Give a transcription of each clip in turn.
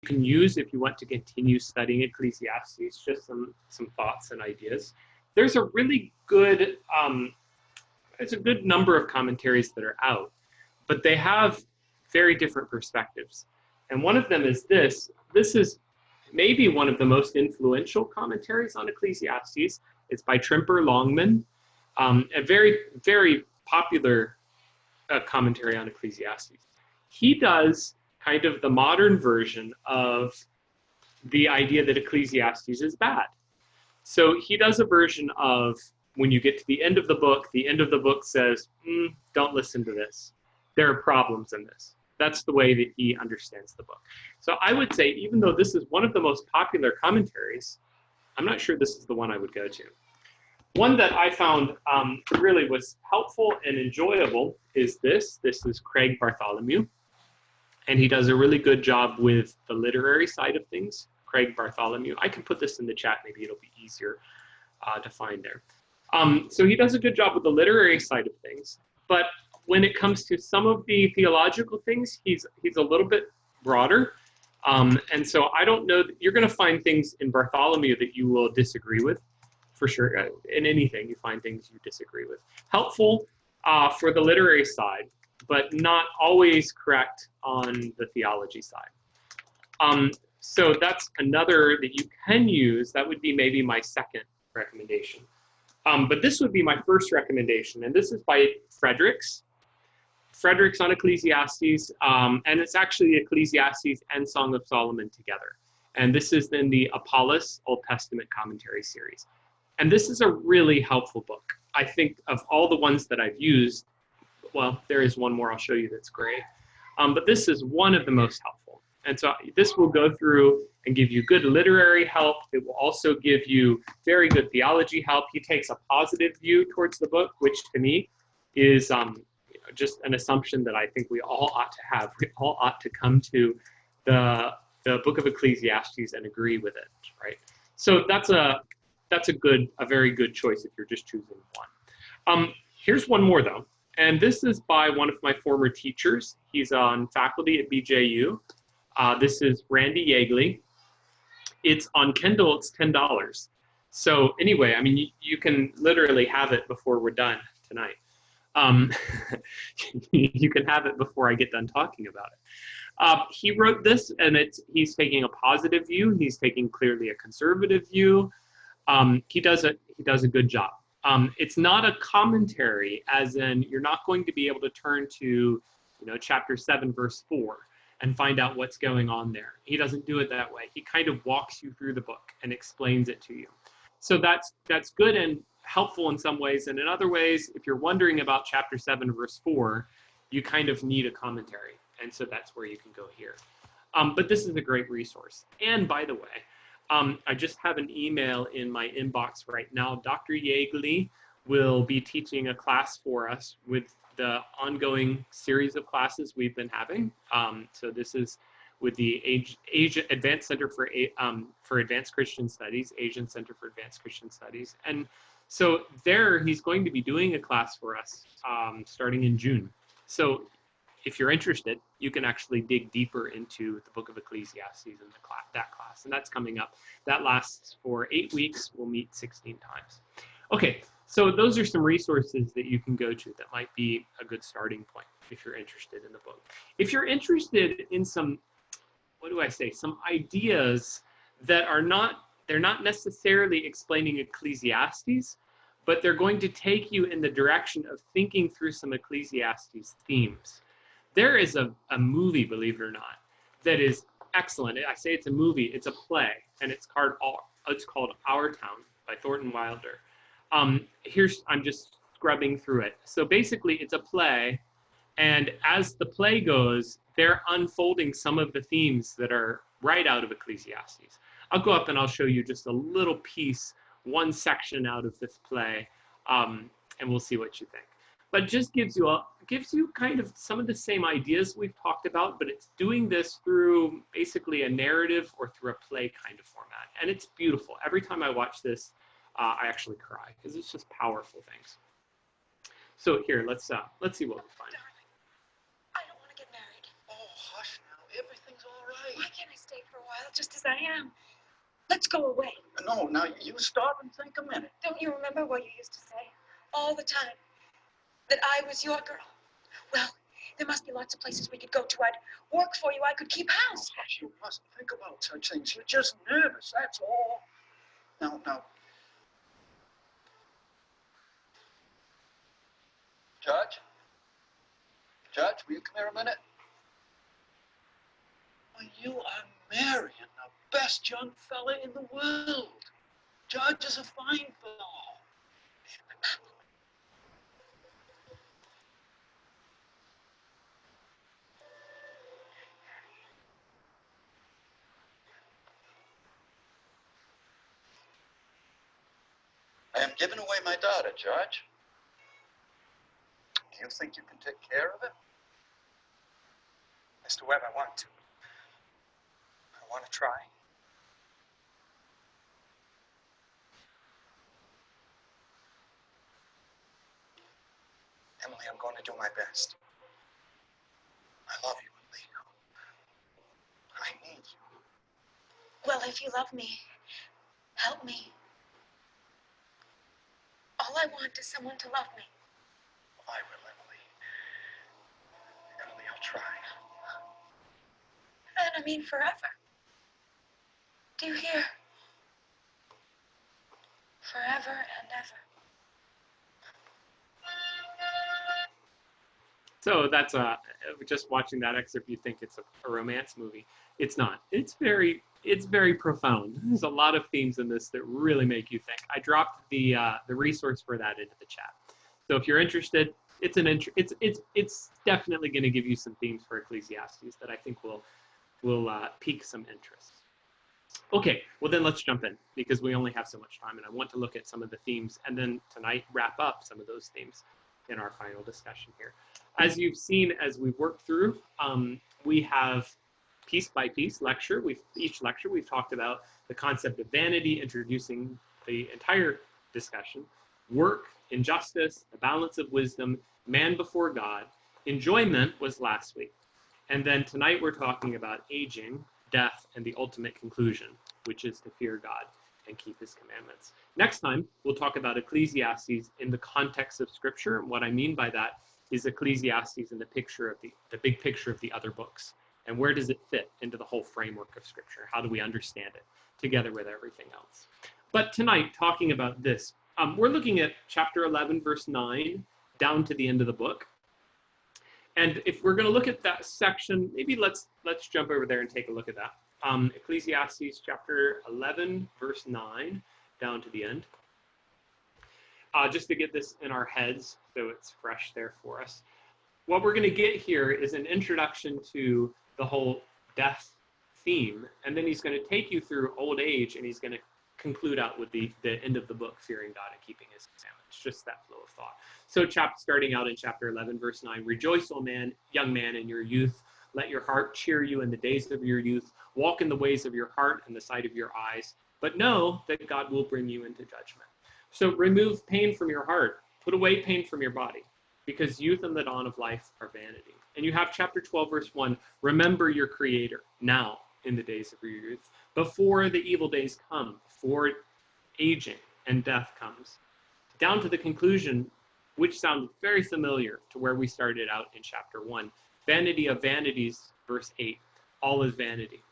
can use if you want to continue studying Ecclesiastes, just some thoughts and ideas. There's a really good, there's a good number of commentaries that are out, but they have very different perspectives. And one of them is this. This is maybe one of the most influential commentaries on Ecclesiastes. It's by Tremper Longman, a very, very popular commentary on Ecclesiastes. He does kind of the modern version of the idea that Ecclesiastes is bad. So he does a version of when you get to the end of the book says, don't listen to this. There are problems in this. That's the way that he understands the book. So I would say, even though this is one of the most popular commentaries, I'm not sure this is the one I would go to. One that I found really was helpful and enjoyable is this. This is Craig Bartholomew. And he does a really good job with the literary side of things. Craig Bartholomew. I can put this in the chat. Maybe it'll be easier to find there. So he does a good job with the literary side of things. But when it comes to some of the theological things, he's a little bit broader. And so I don't know, you're going to find things in Bartholomew that you will disagree with, for sure. In anything, you find things you disagree with. Helpful for the literary side, but not always correct on the theology side. So that's another that you can use. That would be maybe my second recommendation. But this would be my first recommendation, and this is by Fredericks. Fredericks on Ecclesiastes, and it's actually Ecclesiastes and Song of Solomon together. And this is in the Apollos Old Testament Commentary series. And this is a really helpful book. I think of all the ones that I've used, well, there is one more I'll show you that's great. But this is one of the most helpful. And so this will go through and give you good literary help. It will also give you very good theology help. He takes a positive view towards the book, which to me is just an assumption that I think we all ought to have. We all ought to come to the book of Ecclesiastes and agree with it, right? So that's a very good choice if you're just choosing one. Here's one more though, and this is by one of my former teachers. He's on faculty at BJU. This is Randy Yeagley. It's on Kindle, it's $10. So anyway, I mean, you can literally have it before we're done tonight. You can have it before I get done talking about it. He wrote this, and he's taking a positive view. He's taking clearly a conservative view. He does a good job. It's not a commentary, as in you're not going to be able to turn to, chapter 7, verse 4, and find out what's going on there. He doesn't do it that way. He kind of walks you through the book and explains it to you. So that's good and helpful in some ways, and in other ways, if you're wondering about chapter 7, verse 4, you kind of need a commentary, and so that's where you can go here. But this is a great resource. And by the way, I just have an email in my inbox right now. Dr. Yeagley will be teaching a class for us with the ongoing series of classes we've been having. So this is with the Asian Advanced Center for Advanced Christian Studies, Asian Center for Advanced Christian Studies. And so there he's going to be doing a class for us starting in June. So if you're interested, you can actually dig deeper into the book of Ecclesiastes in that class, and that's coming up. That lasts for 8 weeks. We'll meet 16 times. Okay, so those are some resources that you can go to that might be a good starting point if you're interested in the book. If you're interested in some, some ideas that they're not necessarily explaining Ecclesiastes, but they're going to take you in the direction of thinking through some Ecclesiastes themes. There is a movie, believe it or not, that is excellent. I say it's a movie, it's a play, and it's called Our Town by Thornton Wilder. I'm just scrubbing through it. So basically it's a play, and as the play goes, they're unfolding some of the themes that are right out of Ecclesiastes. I'll go up and I'll show you just a little piece, one section out of this play, and we'll see what you think. But it just gives you kind of some of the same ideas we've talked about, but it's doing this through basically a narrative or through a play kind of format. And it's beautiful. Every time I watch this, I actually cry because it's just powerful things. So here, let's see what we find. Darling, I don't want to get married. Oh, hush now. Everything's all right. Why can't I stay for a just as I am. Let's go away. No, now you stop and think a minute. Don't you remember what you used to say all the time? That I was your girl. Well, there must be lots of places we could go to. I'd work for you. I could keep house. Oh, you mustn't think about such things. You're just nervous, that's all. Now. Judge? Judge, will you come here a minute? Well, you are marrying the best young fella in the world. Judge is a fine fellow. I am giving away my daughter, Judge. Do you think you can take care of it? Mr. Webb, I want to. I want to try. Emily, I'm going to do my best. I love you, Leo. I need you. Well, if you love me, help me. All I want is someone to love me. I will, Emily. Emily, I'll try. And I mean forever. Do you hear? Forever and ever. So that's just watching that excerpt, you think it's a romance movie. It's not. It's very profound. There's a lot of themes in this that really make you think. I dropped the resource for that into the chat. So if you're interested, it's definitely going to give you some themes for Ecclesiastes that I think will pique some interest. Okay, well then let's jump in, because we only have so much time, and I want to look at some of the themes and then tonight wrap up some of those themes in our final discussion here. As you've seen, as we've worked through, we have piece by piece lecture. Each lecture we've talked about the concept of vanity, introducing the entire discussion, work, injustice, the balance of wisdom, man before God. Enjoyment was last week. And then tonight we're talking about aging, death, and the ultimate conclusion, which is to fear God and keep his commandments. Next time, we'll talk about Ecclesiastes in the context of Scripture. And what I mean by that is Ecclesiastes in the picture of the big picture of the other books. And where does it fit into the whole framework of Scripture? How do we understand it together with everything else? But tonight, talking about this, we're looking at chapter 11, verse 9, down to the end of the book. And if we're going to look at that section, maybe let's jump over there and take a look at that. Ecclesiastes chapter 11, verse 9, down to the end. Just to get this in our heads so it's fresh there for us. What we're going to get here is an introduction to the whole death theme, and then he's going to take you through old age, and he's going to conclude out with the end of the book, fearing God and keeping his commandments. Just that flow of thought. So starting out in chapter 11, verse 9, rejoice, O man, young man, in your youth. Let your heart cheer you in the days of your youth. Walk in the ways of your heart and the sight of your eyes. But know that God will bring you into judgment. So remove pain from your heart. Put away pain from your body, because youth and the dawn of life are vanity. And you have chapter 12, verse 1, remember your Creator now in the days of your youth, before the evil days come, before aging and death comes. Down to the conclusion, which sounds very familiar to where we started out in chapter 1. Vanity of vanities, verse 8, all is vanity.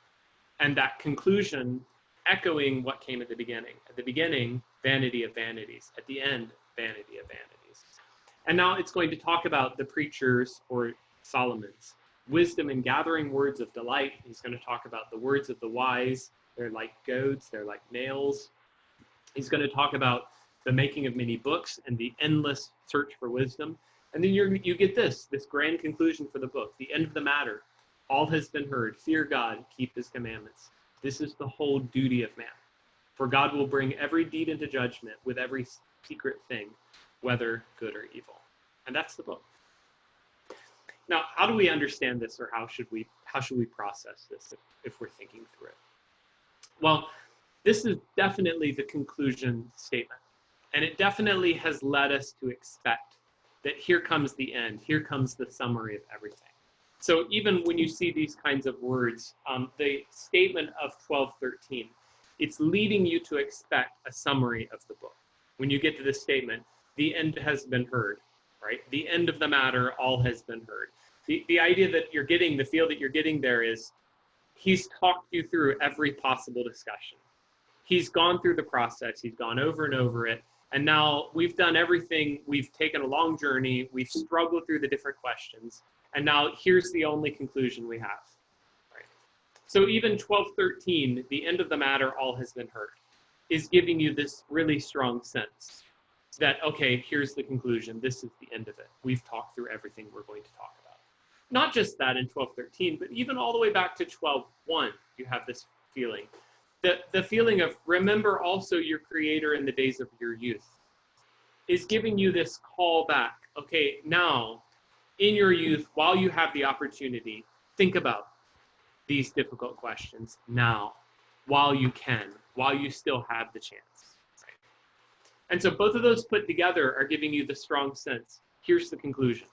And that conclusion echoing what came at the beginning. At the beginning, vanity of vanities. At the end, vanity of vanities. And now it's going to talk about the preachers, or Solomon's wisdom in gathering words of delight. He's going to talk about the words of the wise. They're like goads, they're like nails. He's going to talk about the making of many books and the endless search for wisdom. And then you get this grand conclusion for the book, the end of the matter. All has been heard. Fear God, keep his commandments. This is the whole duty of man. For God will bring every deed into judgment with every secret thing, whether good or evil. And that's the book. Now, how do we understand this, or how should we process this if we're thinking through it? Well, this is definitely the conclusion statement. And it definitely has led us to expect that here comes the end. Here comes the summary of everything. So even when you see these kinds of words, the statement of 12:13, it's leading you to expect a summary of the book. When you get to this statement, the end has been heard, right? The end of the matter, all has been heard. The idea that you're getting, the feel that you're getting there is, he's talked you through every possible discussion. He's gone through the process, he's gone over and over it, and now we've done everything, we've taken a long journey, we've struggled through the different questions, and now here's the only conclusion we have. Right? So even 12:13, the end of the matter, all has been heard, is giving you this really strong sense that, okay, here's the conclusion, this is the end of it. We've talked through everything we're going to talk about. Not just that in 12:13, but even all the way back to 12:1, you have this feeling. The feeling of remember also your creator in the days of your youth is giving you this call back. Okay, now in your youth, while you have the opportunity, think about these difficult questions now, while you can, while you still have the chance. Right? And so both of those put together are giving you the strong sense. Here's the conclusion,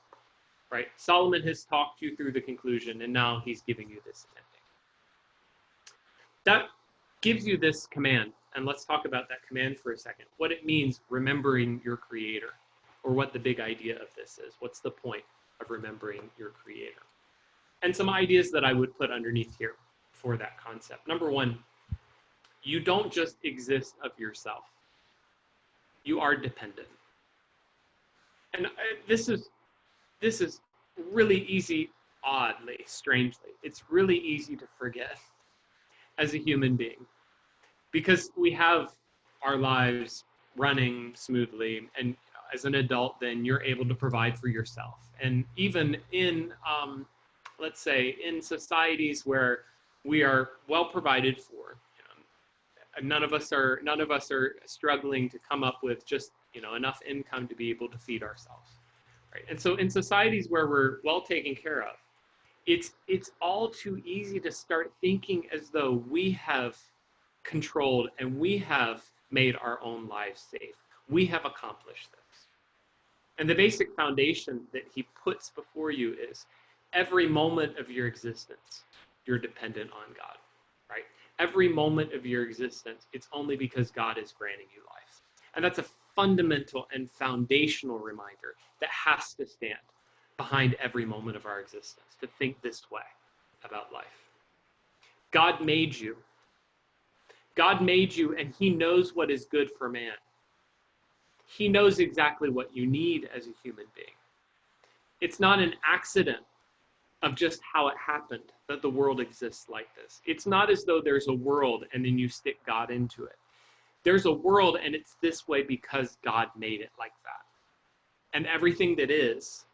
right? Solomon has talked you through the conclusion, and now he's giving you this ending. That gives you this command, and let's talk about that command for a second. What it means, remembering your creator, or what the big idea of this is. What's the point of remembering your creator? And some ideas that I would put underneath here for that concept. Number one, you don't just exist of yourself. You are dependent. And this is really easy, oddly, strangely. It's really easy to forget as a human being, because we have our lives running smoothly, and as an adult, then you're able to provide for yourself. And even in, let's say, in societies where we are well provided for, none of us are struggling to come up with just enough income to be able to feed ourselves, right? And so in societies where we're well taken care of, it's all too easy to start thinking as though we have controlled and we have made our own lives safe. We have accomplished this. And the basic foundation that he puts before you is every moment of your existence, you're dependent on God, right? Every moment of your existence, it's only because God is granting you life. And that's a fundamental and foundational reminder that has to stand behind every moment of our existence, to think this way about life. God made you. God made you, and he knows what is good for man. He knows exactly what you need as a human being. It's not an accident of just how it happened that the world exists like this. It's not as though there's a world and then you stick God into it. There's a world and it's this way because God made it like that. And everything that is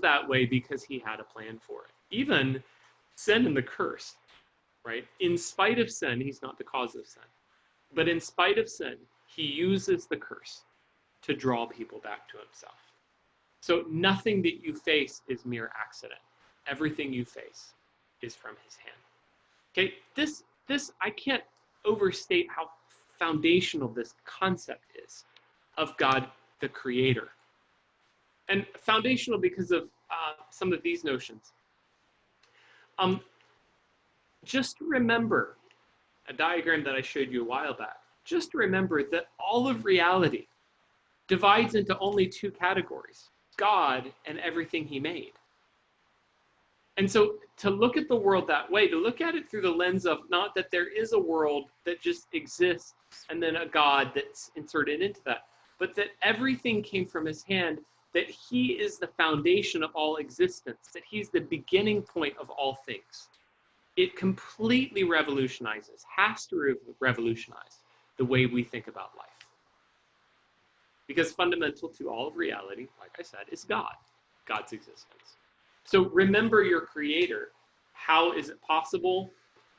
that way because he had a plan for it. Even sin and the curse, right? In spite of sin, he's not the cause of sin. But in spite of sin, he uses the curse to draw people back to himself. So nothing that you face is mere accident. Everything you face is from his hand. Okay, this I can't overstate how foundational this concept is of God, the creator. And foundational because of some of these notions. Just remember a diagram that I showed you a while back. Just remember that all of reality divides into only two categories: God and everything he made. And so to look at the world that way, to look at it through the lens of not that there is a world that just exists and then a God that's inserted into that, but that everything came from his hand, that he is the foundation of all existence, that he's the beginning point of all things. It completely revolutionizes, has to revolutionize the way we think about life. Because fundamental to all of reality, like I said, is God, God's existence. So remember your creator. How is it possible?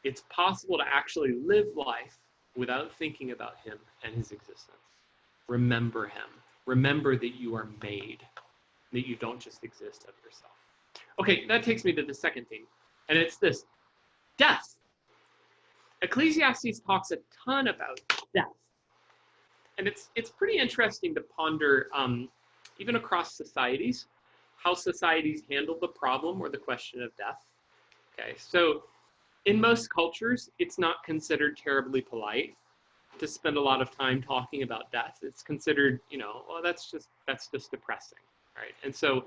It's possible to actually live life without thinking about him and his existence. Remember him. Remember that you are made, that you don't just exist of yourself. Okay, that takes me to the second thing, and it's this: death. Ecclesiastes talks a ton about death. And it's pretty interesting to ponder, even across societies, how societies handle the problem or the question of death. Okay, so in most cultures, it's not considered terribly polite to spend a lot of time talking about death. It's considered, well, that's just depressing, right? And so,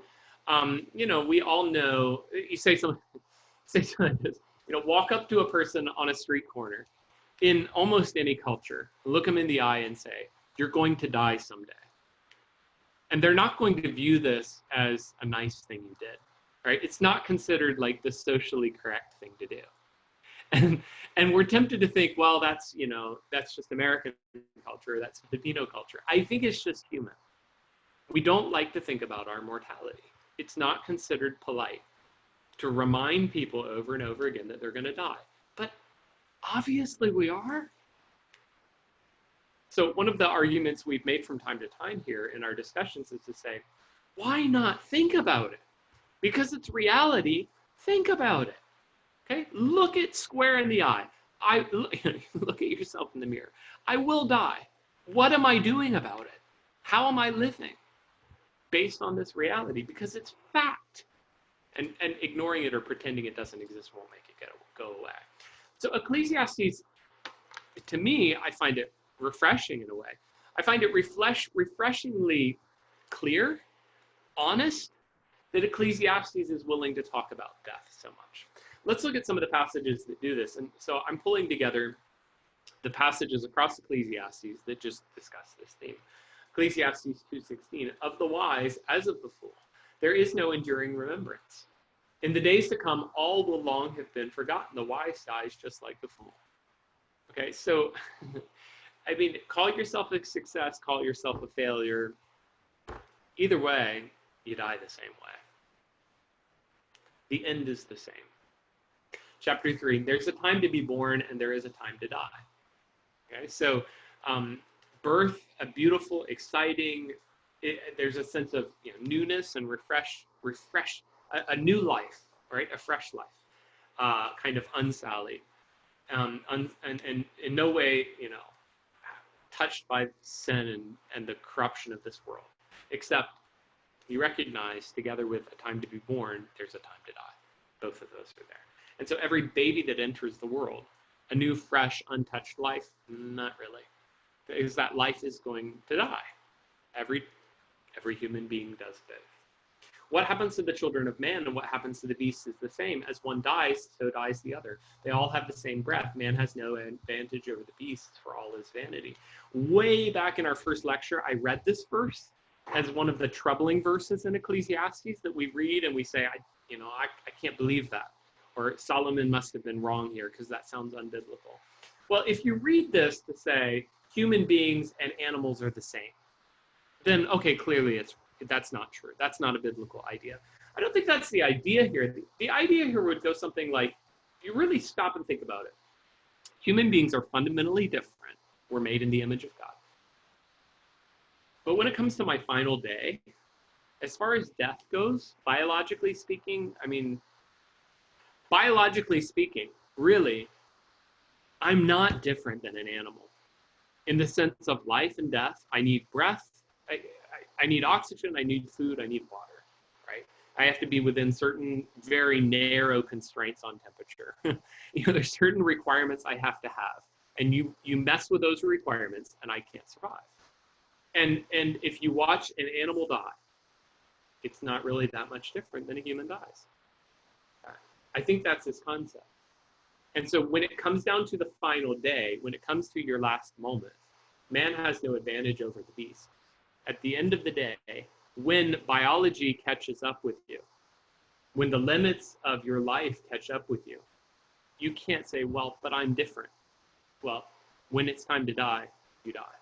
we all know. You say something like this. Walk up to a person on a street corner, in almost any culture, look them in the eye and say, "You're going to die someday," and they're not going to view this as a nice thing you did, right? It's not considered like the socially correct thing to do. And we're tempted to think, well, that's just American culture, that's Filipino culture. I think it's just human. We don't like to think about our mortality. It's not considered polite to remind people over and over again that they're going to die. But obviously we are. So one of the arguments we've made from time to time here in our discussions is to say, why not think about it? Because it's reality, think about it. Okay, look it square in the eye. Look at yourself in the mirror. I will die. What am I doing about it? How am I living based on this reality? Because it's fact. And ignoring it or pretending it doesn't exist won't make it go away. So Ecclesiastes, to me, I find it refreshing in a way. I find it refreshingly clear, honest, that Ecclesiastes is willing to talk about death so much. Let's look at some of the passages that do this. And so I'm pulling together the passages across Ecclesiastes that just discuss this theme. Ecclesiastes 2:16, of the wise as of the fool, there is no enduring remembrance. In the days to come, all will long have been forgotten. The wise dies just like the fool. Okay, so, I mean, call yourself a success, call yourself a failure. Either way, you die the same way. The end is the same. Chapter 3, there's a time to be born and there is a time to die. Okay, so birth, a beautiful, exciting, there's a sense of newness and refresh, a new life, right? A fresh life, kind of unsullied, and in no way, touched by sin and the corruption of this world, except you recognize together with a time to be born, there's a time to die. Both of those are there. And so every baby that enters the world, a new, fresh, untouched life, not really, because that life is going to die. Every human being does this. What happens to the children of man and what happens to the beasts is the same. As one dies, so dies the other. They all have the same breath. Man has no advantage over the beasts, for all is vanity. Way back in our first lecture, I read this verse as one of the troubling verses in Ecclesiastes that we read and we say, I can't believe that. Or Solomon must have been wrong here because that sounds unbiblical. Well, if you read this to say human beings and animals are the same, then okay, clearly that's not true. That's not a biblical idea. I don't think that's the idea here. The idea here would go something like, if you really stop and think about it, human beings are fundamentally different. We're made in the image of God. But when it comes to my final day, as far as death goes, biologically speaking, really, I'm not different than an animal. In the sense of life and death, I need breath, I need oxygen, I need food, I need water, right? I have to be within certain very narrow constraints on temperature. There's certain requirements I have to have. And you mess with those requirements and I can't survive. And if you watch an animal die, it's not really that much different than a human dies. I think that's his concept. And so when it comes down to the final day, when it comes to your last moment, man has no advantage over the beast. At the end of the day, when biology catches up with you, when the limits of your life catch up with you, you can't say, well, but I'm different. Well, when it's time to die, you die.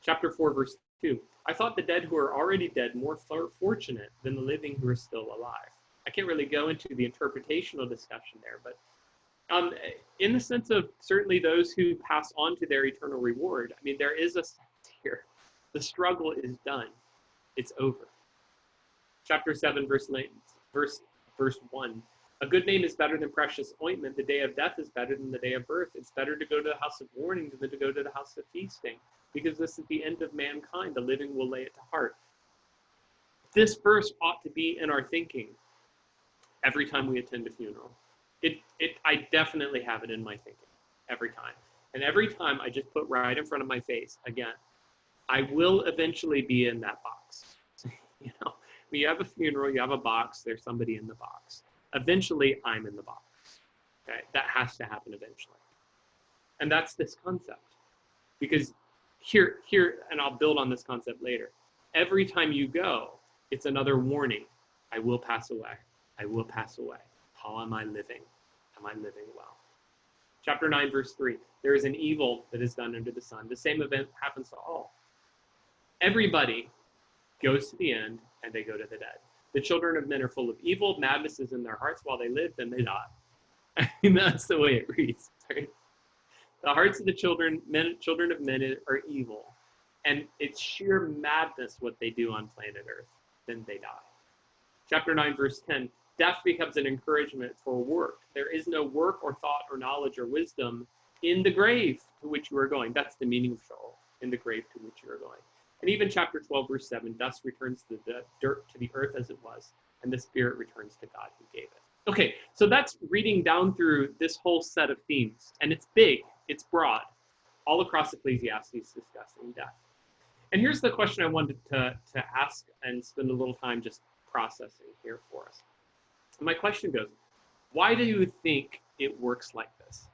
Chapter 4, verse 2. I thought the dead who are already dead more fortunate than the living who are still alive. I can't really go into the interpretational discussion there, but in the sense of certainly those who pass on to their eternal reward, there is a sense here. The struggle is done. It's over. Chapter 7, verse 1. A good name is better than precious ointment. The day of death is better than the day of birth. It's better to go to the house of mourning than to go to the house of feasting, because this is the end of mankind. The living will lay it to heart. this verse ought to be in our thinking every time we attend a funeral. I definitely have it in my thinking every time. And every time I just put right in front of my face, again, I will eventually be in that box. You know, when you have a funeral, you have a box, there's somebody in the box. Eventually, I'm in the box. Okay, that has to happen eventually. And that's this concept. Because here, and I'll build on this concept later, every time you go, it's another warning. I will pass away. I will pass away. How am I living? Am I living well? Chapter 9, verse 3. There is an evil that is done under the sun. The same event happens to all. Everybody goes to the end, and they go to the dead. The children of men are full of evil. Madness is in their hearts while they live, then they die. I mean, that's the way it reads. Right? The hearts of the children of men are evil. And it's sheer madness what they do on planet Earth. Then they die. Chapter 9, verse 10. Death becomes an encouragement for work. There is no work or thought or knowledge or wisdom in the grave to which you are going. That's the meaning of Sheol, in the grave to which you are going. And even chapter 12, verse 7, dust returns to the dirt, to the earth as it was, and the spirit returns to God who gave it. Okay, so that's reading down through this whole set of themes, and it's big, it's broad, all across Ecclesiastes discussing death. And here's the question I wanted to ask and spend a little time just processing here for us. And my question goes, why do you think it works like this?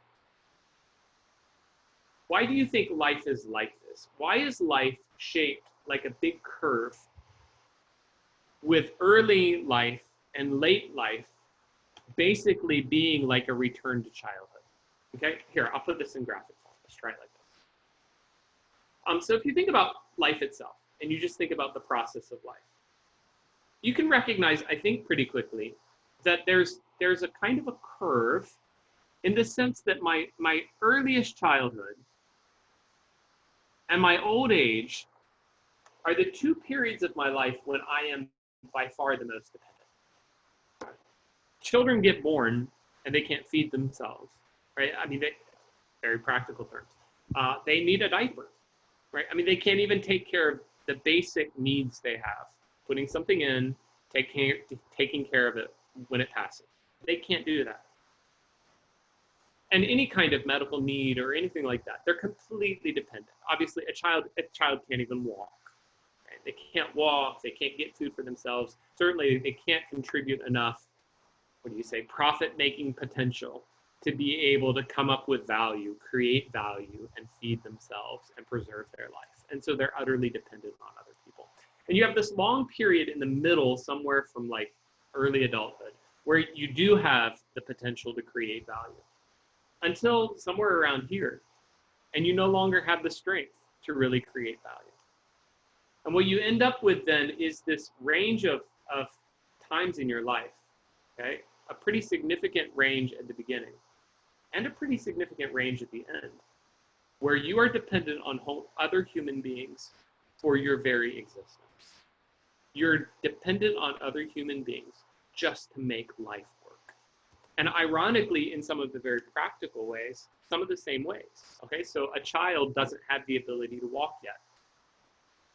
Why do you think life is like this? Why is life shaped like a big curve with early life and late life basically being like a return to childhood? Okay, here, I'll put this in graphic form. Let's try it like this. So if you think about life itself, and you just think about the process of life, you can recognize, I think, pretty quickly that there's a kind of a curve in the sense that my earliest childhood and my old age are the two periods of my life when I am by far the most dependent. Children get born and they can't feed themselves, right? I mean, very practical terms. They need a diaper, right? I mean, they can't even take care of the basic needs they have. Putting something in, taking care of it when it passes. They can't do that. And any kind of medical need or anything like that, they're completely dependent. Obviously, a child can't even walk. Right? They can't walk, they can't get food for themselves. Certainly, they can't contribute enough, profit-making potential to be able to come up with value, create value, and feed themselves and preserve their life. And so they're utterly dependent on other people. And you have this long period in the middle, somewhere from like early adulthood, where you do have the potential to create value until somewhere around here, and you no longer have the strength to really create value. And what you end up with then is this range of times in your life, okay? A pretty significant range at the beginning and a pretty significant range at the end, where you are dependent on other human beings for your very existence. You're dependent on other human beings just to make life work. And ironically, in some of the very practical ways, some of the same ways, okay? So a child doesn't have the ability to walk yet.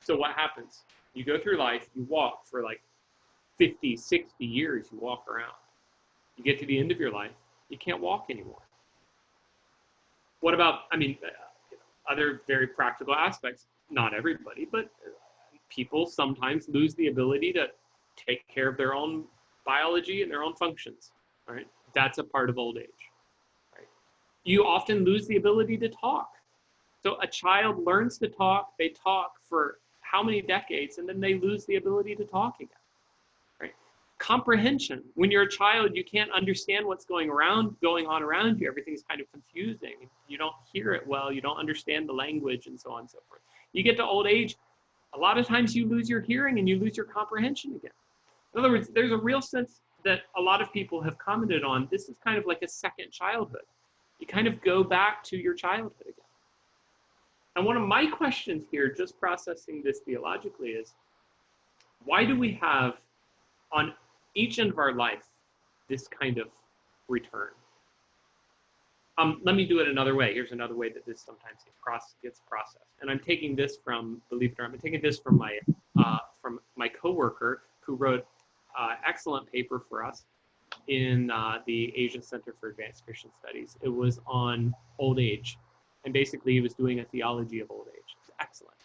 So what happens? You go through life, you walk for like 50, 60 years, you walk around. You get to the end of your life, you can't walk anymore. What about, other very practical aspects? Not everybody, but people sometimes lose the ability to take care of their own biology and their own functions, right? That's a part of old age, right? You often lose the ability to talk. So a child learns to talk, they talk for how many decades, and then they lose the ability to talk again, right? Comprehension. When you're a child, you can't understand what's going on around you. Everything's kind of confusing. You don't hear it well, you don't understand the language, and so on and so forth. You get to old age, a lot of times you lose your hearing and you lose your comprehension again. In other words, there's a real sense that a lot of people have commented on, this is kind of like a second childhood. You kind of go back to your childhood again. And one of my questions here, just processing this theologically, is why do we have on each end of our life this kind of return? Let me do it another way. Here's another way that this sometimes gets processed. And I'm taking this from, believe it or not, I'm taking this from my coworker who wrote excellent paper for us in the Asian Center for Advanced Christian Studies. It was on old age, and basically he was doing a theology of old age. It's excellent.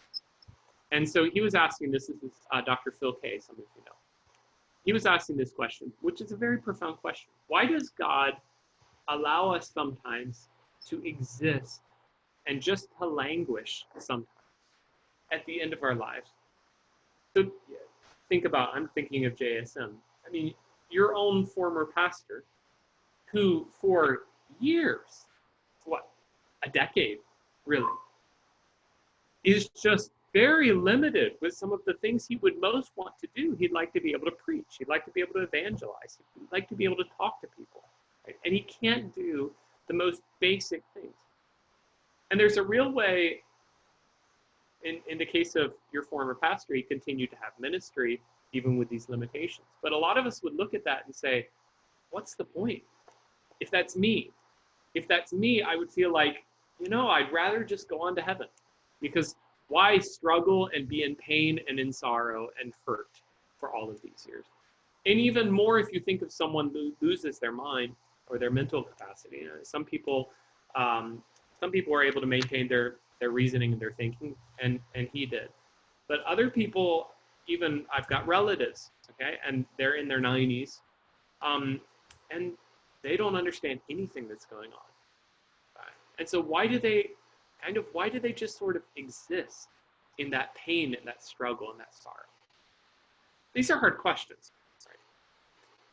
And so he was asking, this is Dr. Phil Kay, some of you know. He was asking this question, which is a very profound question. Why does God allow us sometimes to exist and just to languish sometimes at the end of our lives? So think about, I'm thinking of JSM. I mean, your own former pastor, who for years, what, a decade, really, is just very limited with some of the things he would most want to do. He'd like to be able to preach. He'd like to be able to evangelize. He'd like to be able to talk to people. Right? And he can't do the most basic things. And there's a real way, in the case of your former pastor, he continued to have ministry even with these limitations. But a lot of us would look at that and say, what's the point? If that's me, I would feel like, I'd rather just go on to heaven, because why struggle and be in pain and in sorrow and hurt for all of these years? And even more if you think of someone who loses their mind or their mental capacity. Some people are able to maintain their reasoning and their thinking, and he did. But other people, even I've got relatives, okay, and they're in their 90s, and they don't understand anything that's going on. And so why do they just sort of exist in that pain and that struggle and that sorrow? These are hard questions,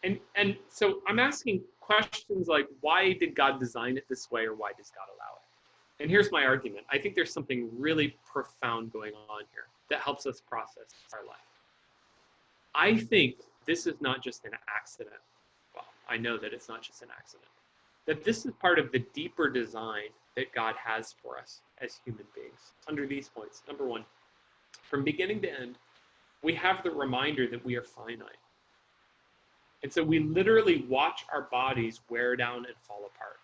right? And so I'm asking questions like, why did God design it this way, or why does God allow it? And here's my argument. I think there's something really profound going on here that helps us process our life. I think this is not just an accident. Well, I know that it's not just an accident. That this is part of the deeper design that God has for us as human beings. Under these points, number one, from beginning to end, we have the reminder that we are finite. And so we literally watch our bodies wear down and fall apart.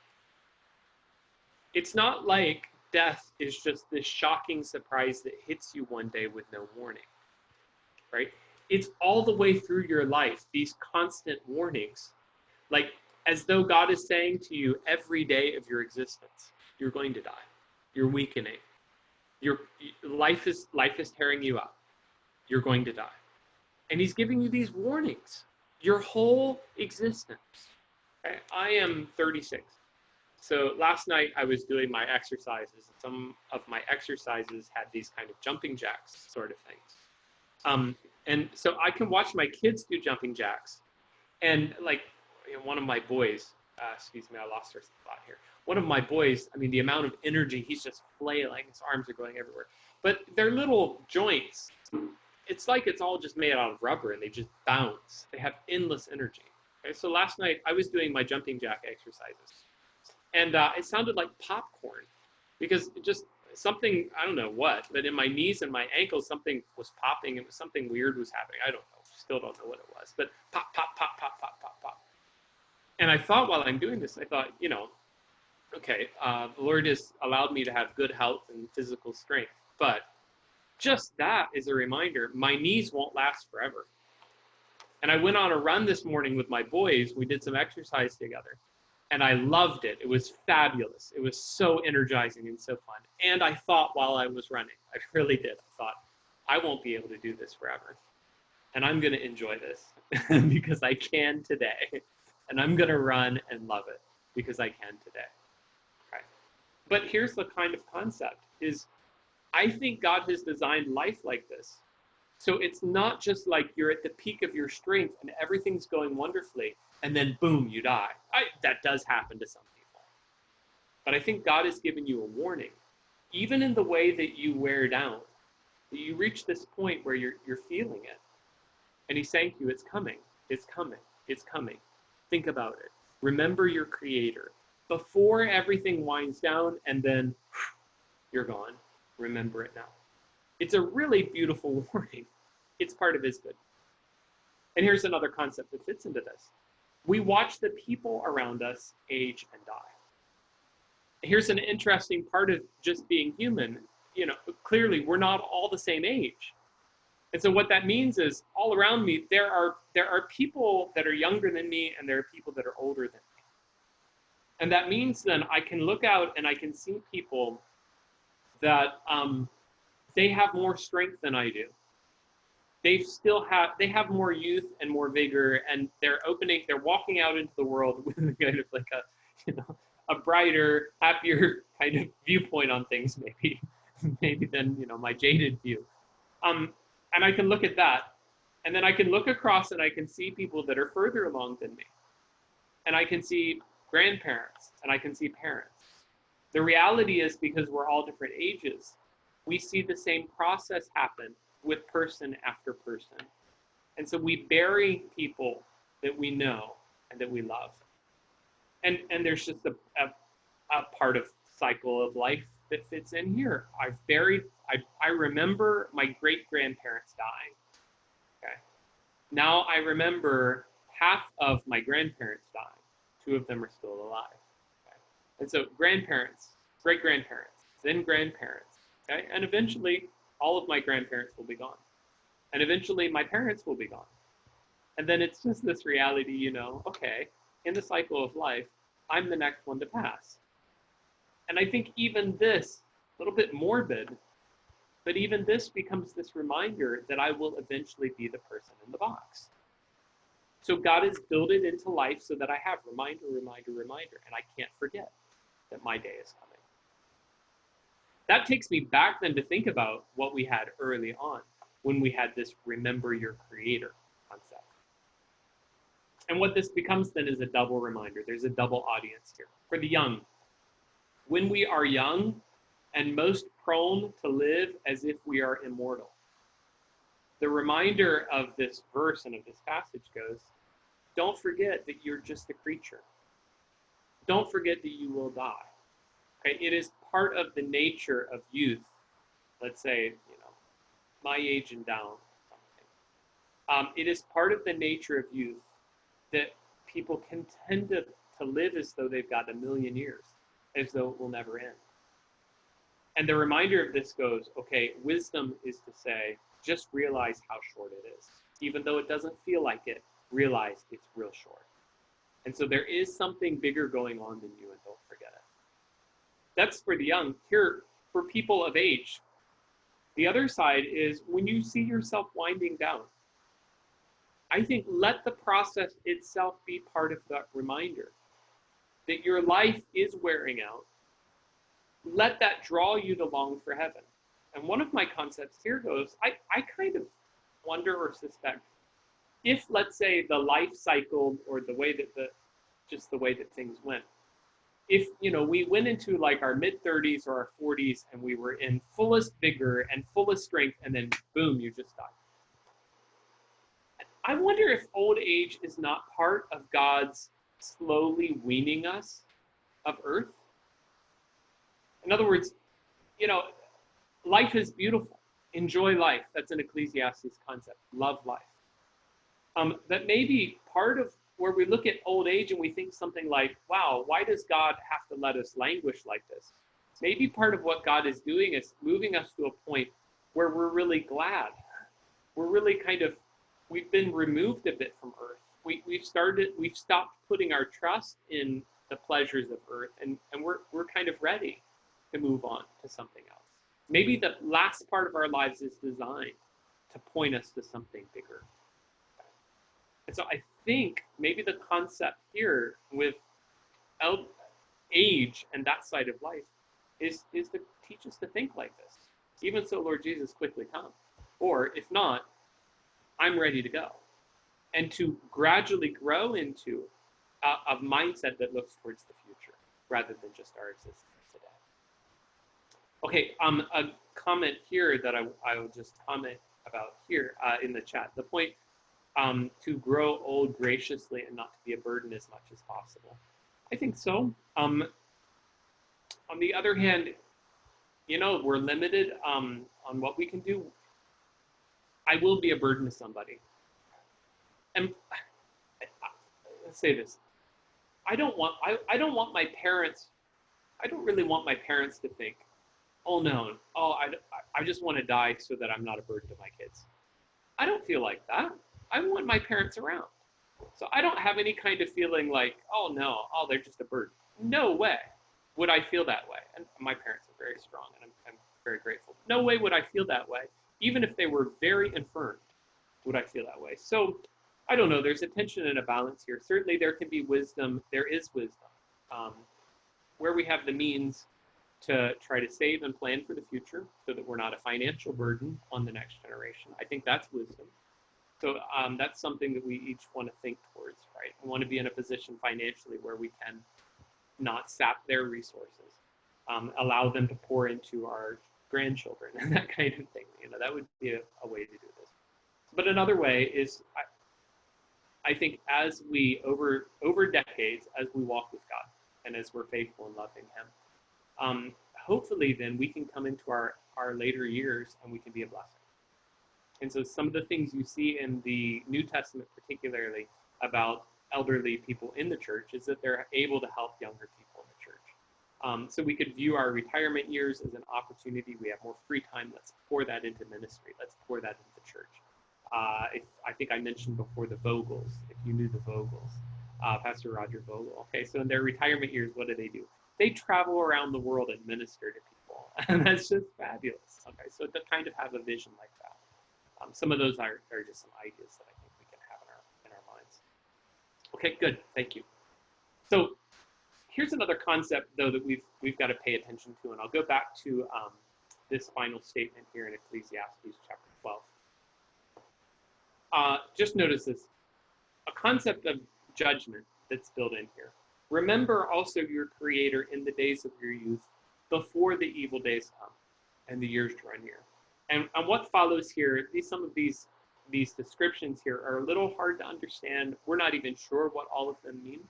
It's not like death is just this shocking surprise that hits you one day with no warning, right? It's all the way through your life, these constant warnings, like as though God is saying to you every day of your existence, you're going to die. You're weakening. Your life is tearing you up. You're going to die. And he's giving you these warnings your whole existence. Okay? I am 36. So last night I was doing my exercises, and some of my exercises had these kind of jumping jacks sort of things. And so I can watch my kids do jumping jacks. And like one of my boys, excuse me, I lost her thought here. One of my boys, I mean, the amount of energy, he's just flailing, his arms are going everywhere. But their little joints, it's like it's all just made out of rubber and they just bounce. They have endless energy. Okay, so last night I was doing my jumping jack exercises. And it sounded like popcorn, because it just something, I don't know what, but in my knees and my ankles, something was popping. It was something weird was happening. I don't know, still don't know what it was, but pop, pop, pop, pop, pop, pop, pop. And I thought while I'm doing this, I thought, okay, the Lord has allowed me to have good health and physical strength, but just that is a reminder, my knees won't last forever. And I went on a run this morning with my boys. We did some exercise together. And I loved it. It was fabulous. It was so energizing and so fun. And I thought while I was running, I really did. I thought, I won't be able to do this forever. And I'm going to enjoy this because I can today. And I'm going to run and love it because I can today. Okay. But here's the kind of concept is, I think God has designed life like this. So it's not just like you're at the peak of your strength and everything's going wonderfully, and then boom, you die. That does happen to some people. But I think God has given you a warning. Even in the way that you wear down, that you reach this point where you're feeling it. And he's saying to you, it's coming, it's coming, it's coming. Think about it. Remember your Creator. Before everything winds down and then you're gone, remember it now. It's a really beautiful warning. It's part of his good. And here's another concept that fits into this. We watch the people around us age and die. Here's an interesting part of just being human. Clearly we're not all the same age. And so what that means is all around me, there are people that are younger than me and there are people that are older than me. And that means then I can look out and I can see people that they have more strength than I do. They have more youth and more vigor, and they're walking out into the world with kind of like a brighter, happier kind of viewpoint on things, maybe than my jaded view. And I can look at that, and then I can look across and I can see people that are further along than me, and I can see grandparents and I can see parents. The reality is, because we're all different ages, we see the same process happen with person after person. And so we bury people that we know and that we love. And there's just a part of cycle of life that fits in here. I remember my great-grandparents dying. Okay. Now I remember half of my grandparents dying. 2 of them are still alive. Okay. And so grandparents, great-grandparents, then grandparents, okay? And eventually all of my grandparents will be gone. And eventually my parents will be gone. And then it's just this reality, okay, in the cycle of life, I'm the next one to pass. And I think even this, a little bit morbid, but even this becomes this reminder that I will eventually be the person in the box. So God has built it into life so that I have reminder, and I can't forget that my day is coming. That takes me back then to think about what we had early on when we had this remember your creator concept. And what this becomes then is a double reminder. There's a double audience here. For the young, when we are young and most prone to live as if we are immortal, the reminder of this verse and of this passage goes, don't forget that you're just a creature. Don't forget that you will die. Okay? It is part of the nature of youth. Let's say, my age and down. It is part of the nature of youth that people can tend to live as though they've got 1,000,000 years, as though it will never end. And the reminder of this goes, okay, wisdom is to say, just realize how short it is. Even though it doesn't feel like it, realize it's real short. And so there is something bigger going on than you, and don't forget it. That's for the young. Here, for people of age, the other side is when you see yourself winding down, I think let the process itself be part of that reminder that your life is wearing out. Let that draw you to long for heaven. And one of my concepts here goes, I kind of wonder or suspect if, let's say, the life cycle or the way that the way that things went, if we went into like our mid-30s or our 40s and we were in fullest vigor and fullest strength, and then boom, you just died. I wonder if old age is not part of God's slowly weaning us of earth. In other words, life is beautiful. Enjoy life. That's an Ecclesiastes concept. Love life. That may be part of where we look at old age and we think something like, wow, why does God have to let us languish like this? Maybe part of what God is doing is moving us to a point where we're really glad. We're really we've been removed a bit from earth. We've stopped putting our trust in the pleasures of earth, and we're kind of ready to move on to something else. Maybe the last part of our lives is designed to point us to something bigger. And so I think maybe the concept here with age and that side of life is to teach us to think like this. Even so, Lord Jesus, quickly come. Or if not, I'm ready to go. And to gradually grow into a mindset that looks towards the future rather than just our existence today. Okay, a comment here that I will just comment about here in the chat. The point to grow old graciously and not to be a burden as much as possible. I think so. On the other hand, we're limited on what we can do. I will be a burden to somebody. And let's say this. I don't really want my parents to think, I just want to die so that I'm not a burden to my kids. I don't feel like that. I want my parents around. So I don't have any kind of feeling like, oh no, oh, they're just a burden. No way would I feel that way. And my parents are very strong, and I'm very grateful. No way would I feel that way, even if they were very infirm, would I feel that way. So I don't know, there's a tension and a balance here. Certainly there can be wisdom, there is wisdom. Where we have the means to try to save and plan for the future so that we're not a financial burden on the next generation. I think that's wisdom. So that's something that we each want to think towards, right? We want to be in a position financially where we can not sap their resources, allow them to pour into our grandchildren and that kind of thing. You know, that would be a way to do this. But another way is, I think as we, over decades, as we walk with God and as we're faithful in loving him, hopefully then we can come into our later years and we can be a blessing. And so some of the things you see in the New Testament, particularly about elderly people in the church, is that they're able to help younger people in the church. So we could view our retirement years as an opportunity. We have more free time. Let's pour that into ministry. Let's pour that into the church. I think I mentioned before the Vogels, if you knew the Vogels, Pastor Roger Vogel. Okay, so in their retirement years, what do? They travel around the world and minister to people. And that's just fabulous. Okay, so to kind of have a vision like that. Some of those are just some ideas that I think we can have in our minds. Okay, good, thank you. So here's another concept, though, that we've got to pay attention to, and I'll go back to this final statement here in Ecclesiastes chapter 12. Just notice this, a concept of judgment that's built in here. Remember also your Creator in the days of your youth, before the evil days come and the years draw near. And what follows here, some of these descriptions here are a little hard to understand. We're not even sure what all of them mean.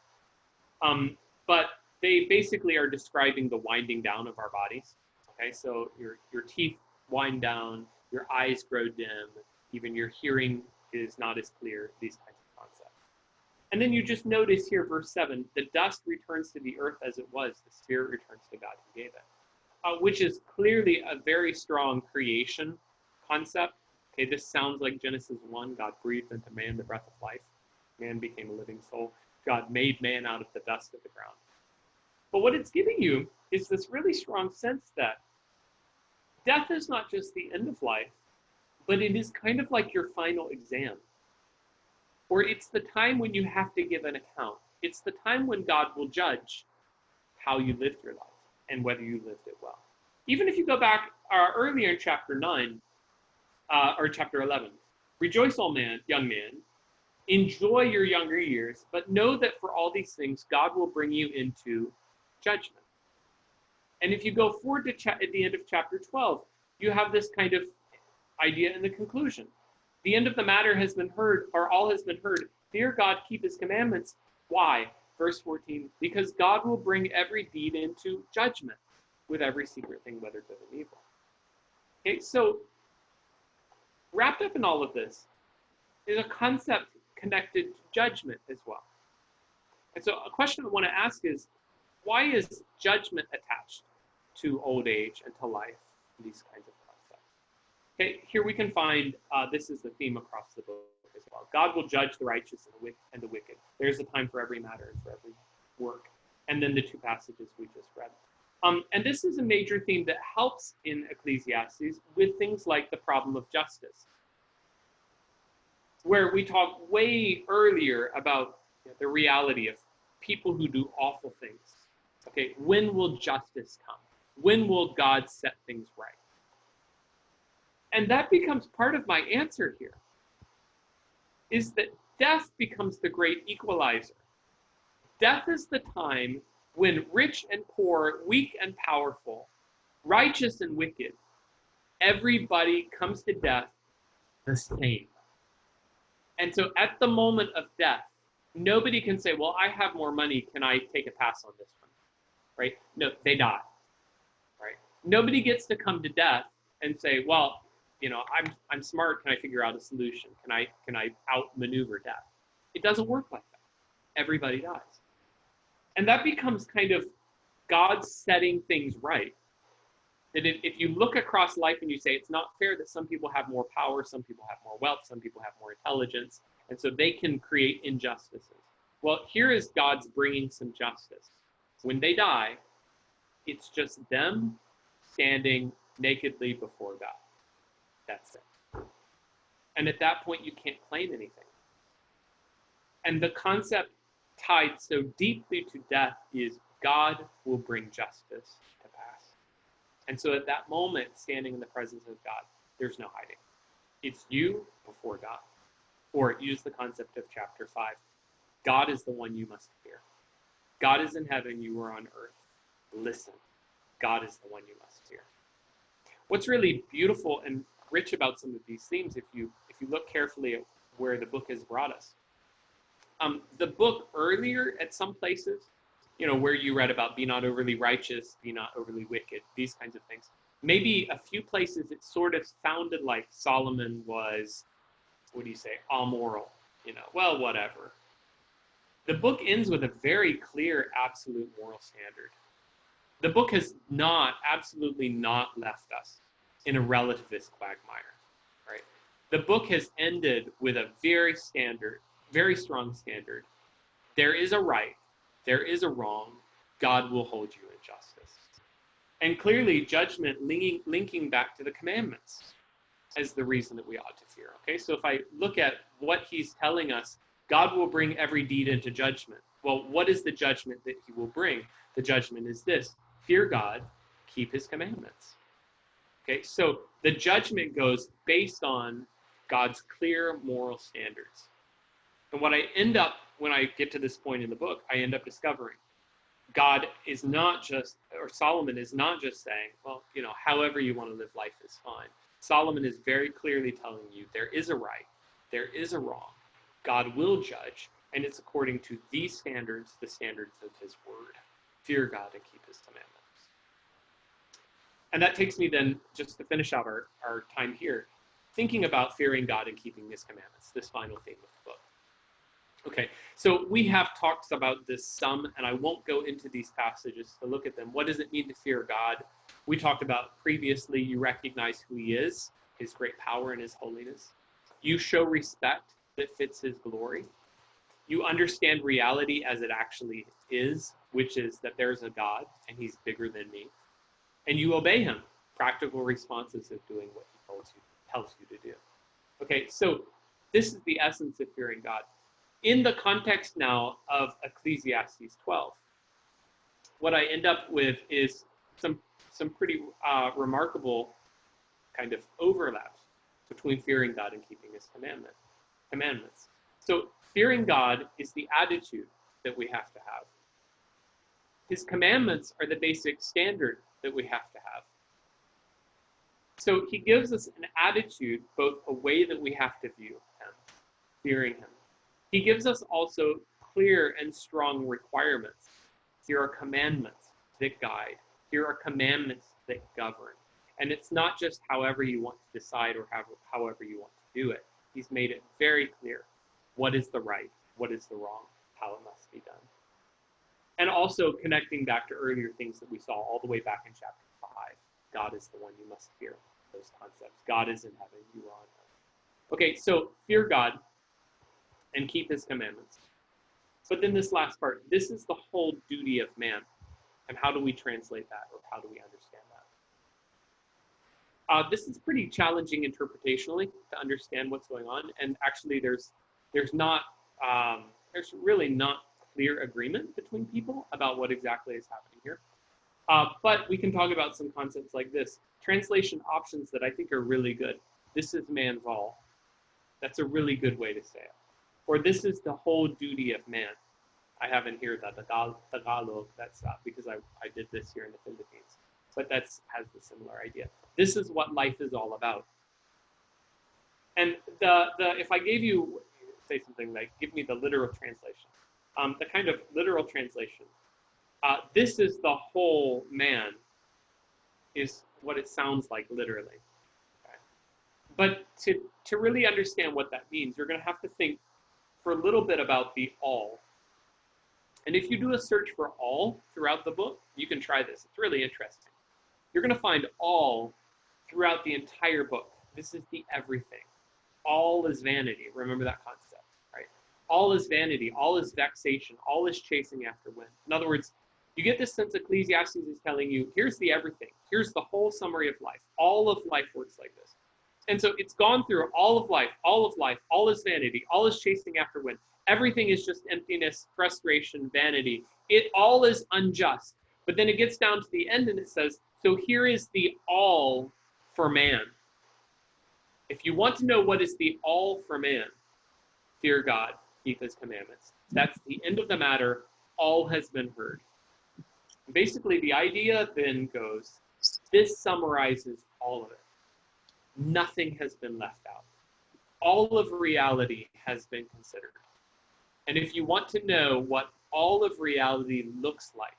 But they basically are describing the winding down of our bodies. Okay, so your teeth wind down, your eyes grow dim, even your hearing is not as clear, these kinds of concepts. And then you just notice here, verse 7, the dust returns to the earth as it was, the spirit returns to God who gave it. Which is clearly a very strong creation concept. Okay, this sounds like Genesis 1. God breathed into man the breath of life. Man became a living soul. God made man out of the dust of the ground. But what it's giving you is this really strong sense that death is not just the end of life, but it is kind of like your final exam. Or it's the time when you have to give an account. It's the time when God will judge how you lived your life and whether you lived it well. Even if you go back earlier in chapter 9, or chapter 11, rejoice, all young man, enjoy your younger years, but know that for all these things, God will bring you into judgment. And if you go forward to at the end of chapter 12, you have this kind of idea in the conclusion. The end of the matter has been heard, or all has been heard. Fear God, keep his commandments. Why? Verse 14, because God will bring every deed into judgment with every secret thing, whether good or evil. Okay, so wrapped up in all of this is a concept connected to judgment as well. And so a question I want to ask is, why is judgment attached to old age and to life, these kinds of concepts? Okay, here we can find, this is the theme across the book as well. God will judge the righteous and the wicked. There's a time for every matter and for every work. And then the two passages we just read. And this is a major theme that helps in Ecclesiastes with things like the problem of justice, where we talked way earlier about the reality of people who do awful things. Okay, when will justice come? When will God set things right? And that becomes part of my answer here, is that death becomes the great equalizer. Death is the time when rich and poor, weak and powerful, righteous and wicked, everybody comes to death the same. And so at the moment of death, nobody can say, well, I have more money, can I take a pass on this one? Right? No, they die. Right? Nobody gets to come to death and say, well, I'm smart, can I figure out a solution? Can I outmaneuver death? It doesn't work like that. Everybody dies. And that becomes kind of God setting things right. That if you look across life and you say it's not fair that some people have more power, some people have more wealth, some people have more intelligence, and so they can create injustices. Well, here is God's bringing some justice. When they die, it's just them standing nakedly before God. That's it. And at that point, you can't claim anything. And the concept tied so deeply to death is God will bring justice to pass. And so at that moment, standing in the presence of God, there's no hiding. It's you before God. Or use the concept of chapter 5. God is the one you must fear. God is in heaven, you are on earth. Listen, God is the one you must fear. What's really beautiful and rich about some of these themes, if you look carefully at where the book has brought us, the book earlier at some places, where you read about be not overly righteous, be not overly wicked, these kinds of things. Maybe a few places it sort of sounded like Solomon was, amoral, well, whatever. The book ends with a very clear, absolute moral standard. The book has absolutely not left us in a relativist quagmire, right? The book has ended with a very strong standard. There is a right, there is a wrong, God will hold you in justice. And clearly, judgment linking back to the commandments as the reason that we ought to fear. Okay, so if I look at what he's telling us, God will bring every deed into judgment. Well, what is the judgment that he will bring? The judgment is this: fear God, keep his commandments. Okay, so the judgment goes based on God's clear moral standards. And what I end up, when I get to this point in the book, I end up discovering God is not just, or Solomon is not just saying, well, however you want to live life is fine. Solomon is very clearly telling you there is a right, there is a wrong. God will judge, and it's according to these standards, the standards of his word. Fear God and keep his commandments. And that takes me then, just to finish out our time here, thinking about fearing God and keeping his commandments, this final theme of the book. Okay, so we have talked about this some, and I won't go into these passages to look at them. What does it mean to fear God? We talked about previously, you recognize who he is, his great power and his holiness. You show respect that fits his glory. You understand reality as it actually is, which is that there's a God and he's bigger than me. And you obey him, practical responses of doing what he tells you to do. Okay, so this is the essence of fearing God. In the context now of Ecclesiastes 12, what I end up with is some pretty remarkable kind of overlaps between fearing God and keeping his commandments. So fearing God is the attitude that we have to have. His commandments are the basic standard that we have to have. So he gives us an attitude, both a way that we have to view him, fearing him. He gives us also clear and strong requirements. Here are commandments that guide. Here are commandments that govern. And it's not just however you want to decide or however you want to do it. He's made it very clear what is the right, what is the wrong, how it must be done. And also connecting back to earlier things that we saw all the way back in chapter 5. God is the one you must fear. Those concepts. God is in heaven, you are on earth. Okay, so fear God and keep his commandments. But then this last part, this is the whole duty of man. And how do we translate that, or how do we understand that? This is pretty challenging interpretationally to understand what's going on. And actually there's really not clear agreement between people about what exactly is happening here. But we can talk about some concepts like this. Translation options that I think are really good. This is man's all. That's a really good way to say it. Or this is the whole duty of man. I have in here the Tagalog, that's because I did this here in the Philippines. But has the similar idea. This is what life is all about. And if I gave you, say something like, give me the literal translation. The kind of literal translation, this is the whole man, is what it sounds like literally. Okay? But to really understand what that means, you're going to have to think for a little bit about the all. And if you do a search for all throughout the book, you can try this. It's really interesting. You're going to find all throughout the entire book. This is the everything. All is vanity. Remember that concept, right? All is vanity. All is vexation. All is chasing after wind. In other words, you get this sense Ecclesiastes is telling you, here's the everything. Here's the whole summary of life. All of life works like this. And so it's gone through all of life, all is vanity, all is chasing after wind. Everything is just emptiness, frustration, vanity. It all is unjust. But then it gets down to the end and it says, so here is the all for man. If you want to know what is the all for man, fear God, keep his commandments. That's the end of the matter. All has been heard. Basically, the idea then goes, this summarizes all of it. Nothing has been left out. All of reality has been considered. And if you want to know what all of reality looks like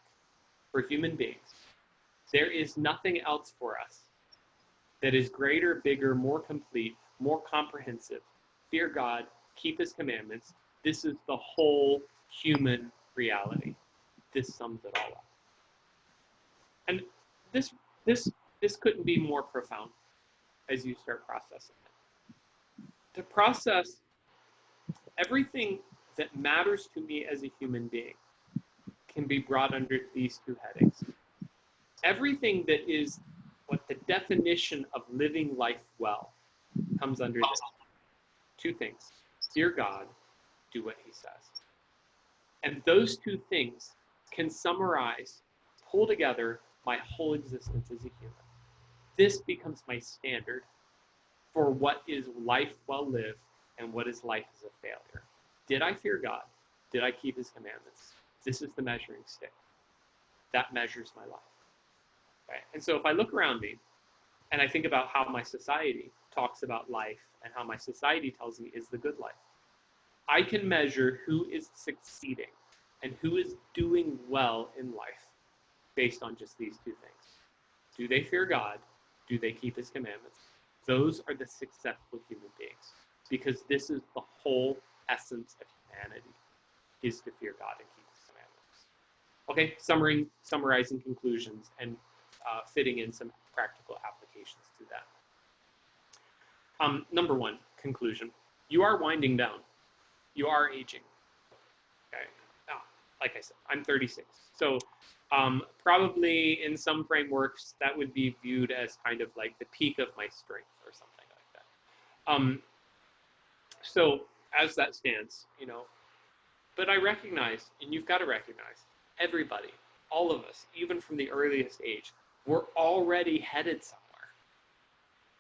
for human beings, there is nothing else for us that is greater, bigger, more complete, more comprehensive. Fear God, keep his commandments. This is the whole human reality. This sums it all up. And this couldn't be more profound as you start processing it. To process everything that matters to me as a human being can be brought under these two headings. Everything that is what the definition of living life well comes under this. Two things. Fear God, do what he says. And those two things can summarize, pull together my whole existence as a human. This becomes my standard for what is life well lived and what is life as a failure. Did I fear God? Did I keep his commandments? This is the measuring stick. That measures my life. Okay? And so if I look around me and I think about how my society talks about life and how my society tells me is the good life, I can measure who is succeeding and who is doing well in life based on just these two things. Do they fear God? Do they keep his commandments? Those are the successful human beings, because this is the whole essence of humanity, is to fear God and keep his commandments. Okay, summarizing conclusions and fitting in some practical applications to that. Number one, conclusion. You are winding down. You are aging. Okay. Like I said, I'm 36. So probably in some frameworks, that would be viewed as kind of like the peak of my strength or something like that. So as that stands, but I recognize, and you've got to recognize, everybody, all of us, even from the earliest age, we're already headed somewhere.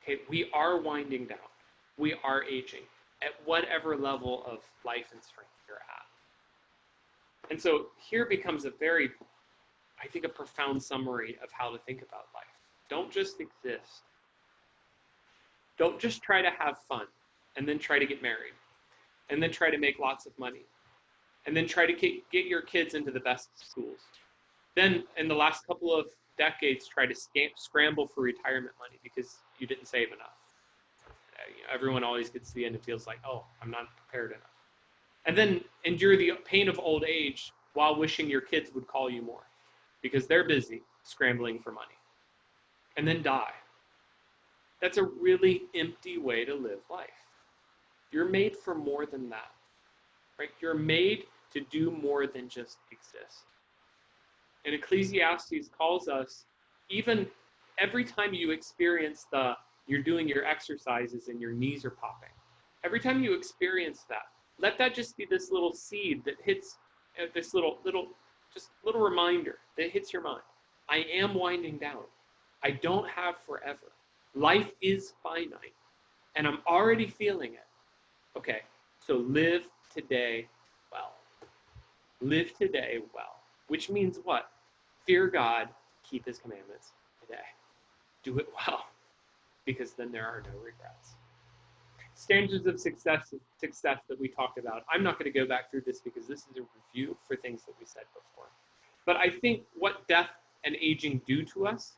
Okay, we are winding down. We are aging at whatever level of life and strength you're at. And so here becomes a profound summary of how to think about life. Don't just exist. Don't just try to have fun and then try to get married and then try to make lots of money and then try to get your kids into the best schools. Then in the last couple of decades, try to scramble for retirement money because you didn't save enough. Everyone always gets to the end and feels like, oh, I'm not prepared enough. And then endure the pain of old age while wishing your kids would call you more because they're busy scrambling for money. And then die. That's a really empty way to live life. You're made for more than that, right? You're made to do more than just exist. And Ecclesiastes calls us, even every time you experience you're doing your exercises and your knees are popping, every time you experience that, let that just be this little seed that hits, this little reminder that hits your mind. I am winding down. I don't have forever. Life is finite, and I'm already feeling it. Okay, so live today well. Live today well, which means what? Fear God, keep his commandments today. Do it well, because then there are no regrets. Standards of success that we talked about. I'm not going to go back through this because this is a review for things that we said before. But I think what death and aging do to us,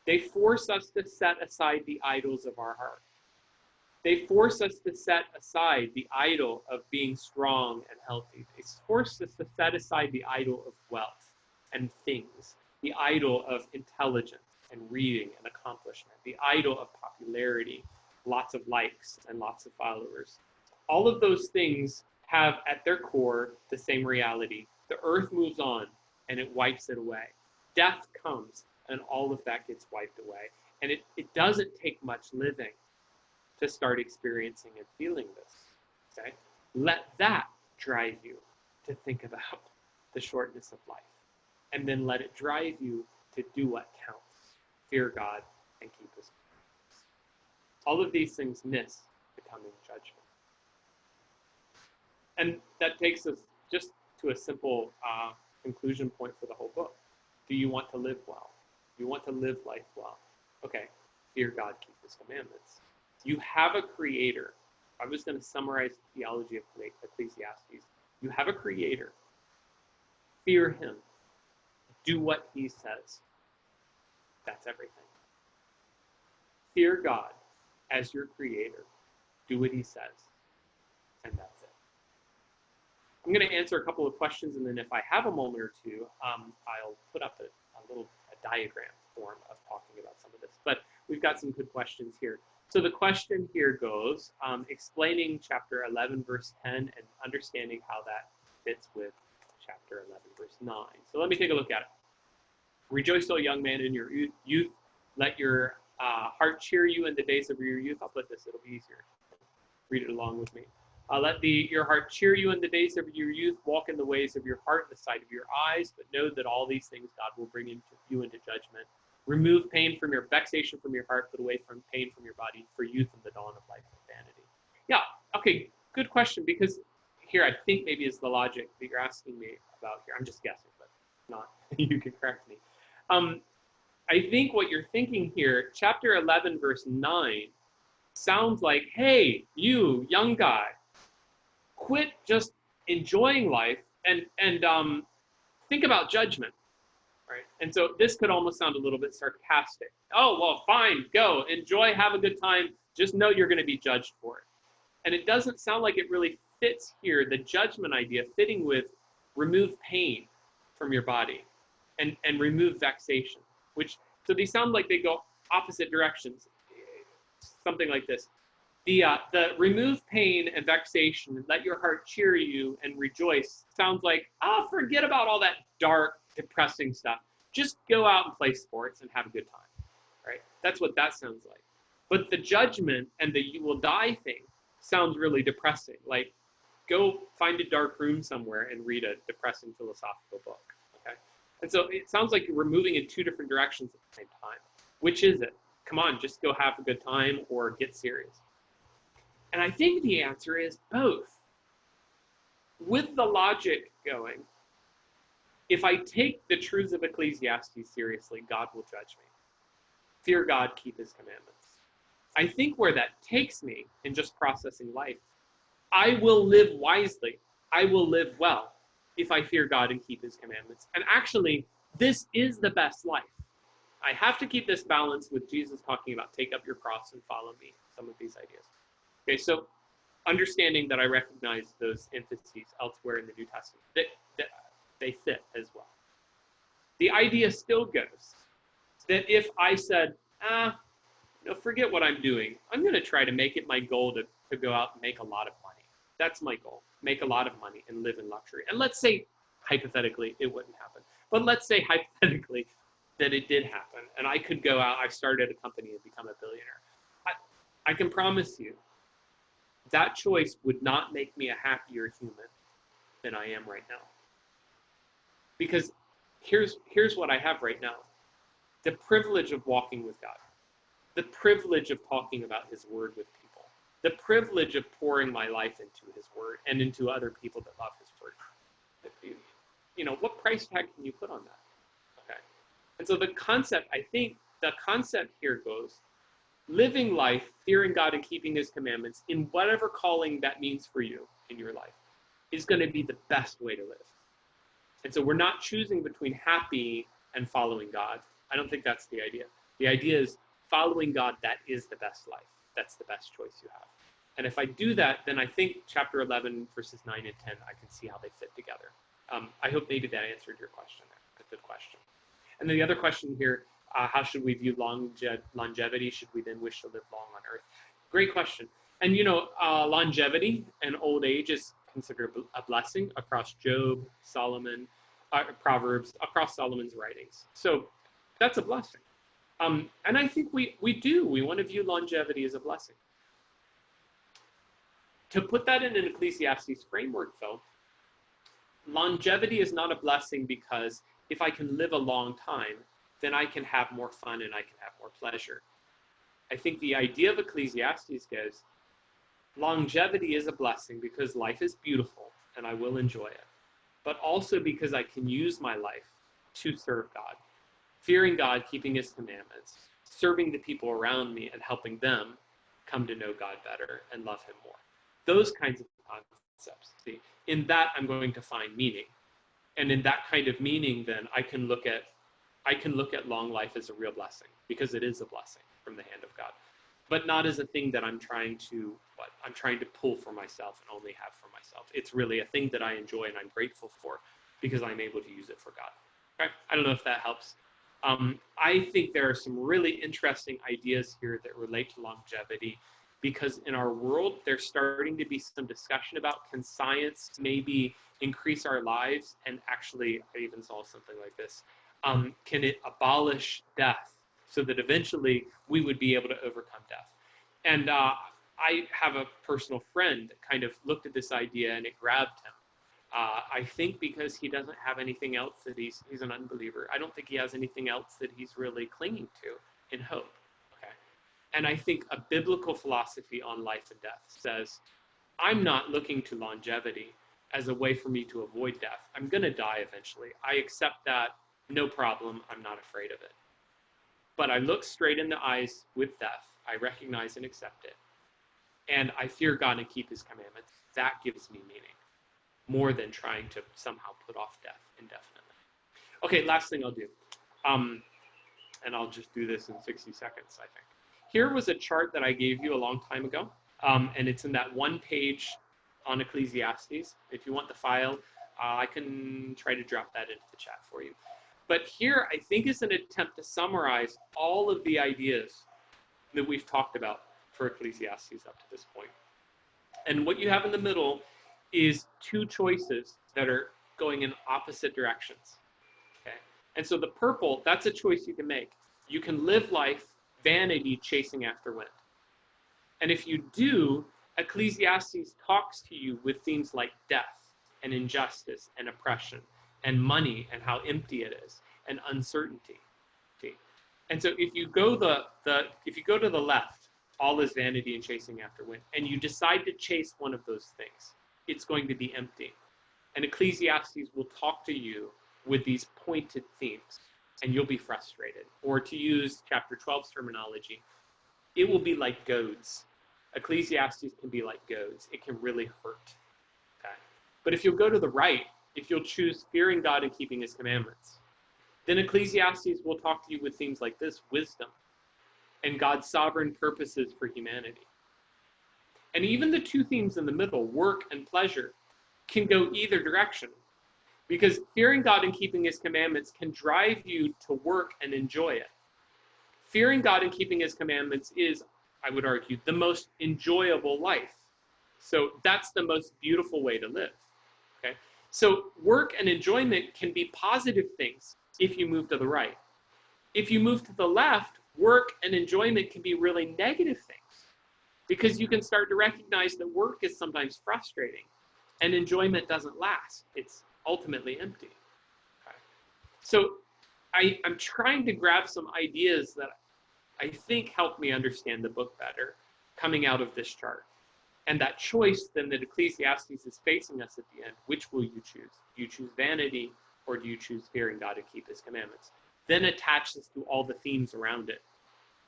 they force us to set aside the idols of our heart. They force us to set aside the idol of being strong and healthy. They force us to set aside the idol of wealth and things, the idol of intelligence, and reading and accomplishment, the idol of popularity, lots of likes and lots of followers. All of those things have at their core the same reality. The earth moves on and it wipes it away. Death comes and all of that gets wiped away. And it doesn't take much living to start experiencing and feeling this. Okay? Let that drive you to think about the shortness of life. And then let it drive you to do what counts. Fear God and keep his commandments. All of these things miss the coming judgment. And that takes us just to a simple conclusion point for the whole book. Do you want to live well? Do you want to live life well? Okay, fear God, keep his commandments. You have a creator. I was going to summarize the theology of Ecclesiastes. You have a creator. Fear him. Do what he says. That's everything. Fear God as your creator. Do what he says. And that's it. I'm going to answer a couple of questions, and then if I have a moment or two, I'll put up a diagram form of talking about some of this. But we've got some good questions here. So the question here goes, explaining chapter 11, verse 10, and understanding how that fits with chapter 11, verse 9. So let me take a look at it. Rejoice, O young man, in your youth. Let your heart cheer you in the days of your youth. I'll put this, it'll be easier. Read it along with me. Let your heart cheer you in the days of your youth. Walk in the ways of your heart, in the sight of your eyes. But know that all these things God will bring you into judgment. Remove pain from your vexation from your heart. Put away from pain from your body. For youth and the dawn of life and vanity. Yeah, okay, good question. Because here I think maybe is the logic that you're asking me about here. I'm just guessing, but not. You can correct me. I think what you're thinking here, chapter 11, verse 9, sounds like, hey, you, young guy, quit just enjoying life and think about judgment, right? And so this could almost sound a little bit sarcastic. Oh, well, fine, go, enjoy, have a good time. Just know you're going to be judged for it. And it doesn't sound like it really fits here, the judgment idea fitting with remove pain from your body and remove vexation, so these sound like they go opposite directions. Something like this. The remove pain and vexation, let your heart cheer you and rejoice, sounds like, forget about all that dark, depressing stuff. Just go out and play sports and have a good time, right? That's what that sounds like. But the judgment and the you will die thing sounds really depressing. Like, go find a dark room somewhere and read a depressing philosophical book, okay? And so it sounds like we're moving in two different directions at the same time. Which is it? Come on, just go have a good time or get serious. And I think the answer is both. With the logic going, if I take the truths of Ecclesiastes seriously, God will judge me. Fear God, keep his commandments. I think where that takes me in just processing life, I will live wisely. I will live well if I fear God and keep his commandments. And actually, this is the best life. I have to keep this balance with Jesus talking about take up your cross and follow me, some of these ideas. Okay, so understanding that I recognize those emphases elsewhere in the New Testament, that they fit as well. The idea still goes that if I said, forget what I'm doing, I'm going to try to make it my goal to go out and make a lot of money. That's my goal, make a lot of money and live in luxury. And let's say, hypothetically, it wouldn't happen. But let's say, hypothetically, that it did happen. And I could go out, I started a company and become a billionaire. I can promise you, that choice would not make me a happier human than I am right now. Because here's what I have right now. The privilege of walking with God. The privilege of talking about his word with people. The privilege of pouring my life into his word and into other people that love his word. What price tag can you put on that? Okay. And so the concept here goes, living life, fearing God and keeping his commandments in whatever calling that means for you in your life is going to be the best way to live. And so we're not choosing between happy and following God. I don't think that's the idea. The idea is following God, that is the best life. That's the best choice you have. And if I do that, then I think chapter 11, verses 9 and 10, I can see how they fit together. I hope maybe that answered your question there. A good question. And then the other question here, How should we view longevity? Should we then wish to live long on earth? Great question. And longevity and old age is considered a blessing across Job, Solomon, Proverbs, across Solomon's writings. So that's a blessing. And I think we want to view longevity as a blessing. To put that in an Ecclesiastes framework, though, longevity is not a blessing because if I can live a long time, then I can have more fun and I can have more pleasure. I think the idea of Ecclesiastes goes, longevity is a blessing because life is beautiful and I will enjoy it, but also because I can use my life to serve God, fearing God, keeping his commandments, serving the people around me and helping them come to know God better and love him more. Those kinds of concepts. See, in that I'm going to find meaning. And in that kind of meaning, then I can look at long life as a real blessing, because it is a blessing from the hand of God, but not as a thing that I'm trying to pull for myself and only have for myself. It's really a thing that I enjoy and I'm grateful for because I'm able to use it for God. Okay? I don't know if that helps. I think there are some really interesting ideas here that relate to longevity, because in our world, there's starting to be some discussion about, can science maybe increase our lives? And actually, I even saw something like this. Can it abolish death so that eventually we would be able to overcome death? And I have a personal friend that kind of looked at this idea and it grabbed him. I think because he doesn't have anything else that he's an unbeliever. I don't think he has anything else that he's really clinging to in hope. Okay. And I think a biblical philosophy on life and death says, I'm not looking to longevity as a way for me to avoid death. I'm going to die eventually. I accept that, no problem. I'm not afraid of it. But I look straight in the eyes with death. I recognize and accept it. And I fear God and keep his commandments. That gives me meaning, more than trying to somehow put off death indefinitely. Okay, last thing I'll do. And I'll just do this in 60 seconds, I think. Here was a chart that I gave you a long time ago, and it's in that one page on Ecclesiastes. If you want the file, I can try to drop that into the chat for you. But here, I think, is an attempt to summarize all of the ideas that we've talked about for Ecclesiastes up to this point. And what you have in the middle is two choices that are going in opposite directions. Okay? And so the purple, that's a choice you can make. You can live life vanity chasing after wind. And if you do, Ecclesiastes talks to you with themes like death and injustice and oppression and money and how empty it is and uncertainty. See? And so if you go to the left, all is vanity and chasing after wind, and you decide to chase one of those things, it's going to be empty. And Ecclesiastes will talk to you with these pointed themes, and you'll be frustrated. Or to use chapter 12's terminology, it will be like goads. Ecclesiastes can be like goads. It can really hurt. Okay? But if you'll go to the right, if you'll choose fearing God and keeping his commandments, then Ecclesiastes will talk to you with themes like this: wisdom and God's sovereign purposes for humanity. And even the two themes in the middle, work and pleasure, can go either direction, because fearing God and keeping his commandments can drive you to work and enjoy it. Fearing God and keeping his commandments is, I would argue, the most enjoyable life. So that's the most beautiful way to live. Okay? So work and enjoyment can be positive things if you move to the right. If you move to the left, work and enjoyment can be really negative things, because you can start to recognize that work is sometimes frustrating and enjoyment doesn't last. It's ultimately empty. Okay? So I'm trying to grab some ideas that I think help me understand the book better coming out of this chart. And that choice then that Ecclesiastes is facing us at the end, which will you choose? Do you choose vanity, or do you choose fearing God and keep his commandments? Then attach this to all the themes around it.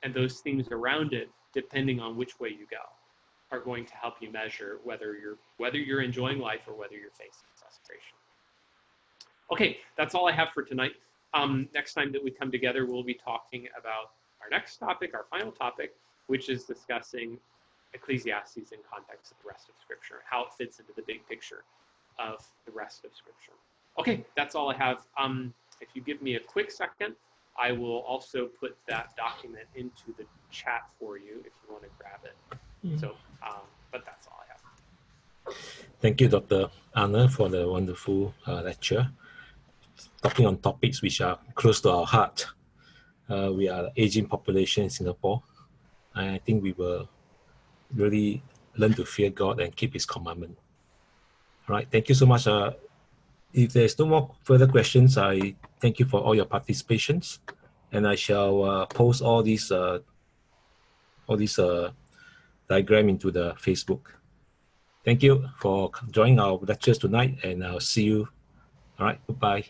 And those themes around it, depending on which way you go, are going to help you measure whether you're enjoying life or whether you're facing frustration. Okay, that's all I have for tonight. Next time that we come together, we'll be talking about our next topic, our final topic, which is discussing Ecclesiastes in context of the rest of Scripture, how it fits into the big picture of the rest of Scripture. Okay, that's all I have. If you give me a quick second, I will also put that document into the chat for you if you want to grab it. So, but that's all I have. Thank you, Dr. Anna, for the wonderful lecture. Talking on topics which are close to our heart. We are an aging population in Singapore. And I think we will really learn to fear God and keep His commandment. All right, thank you so much. If there's no more further questions, I thank you for all your participations, and I shall post all these diagram into the Facebook. Thank you for joining our lectures tonight, and I'll see you. All right, goodbye.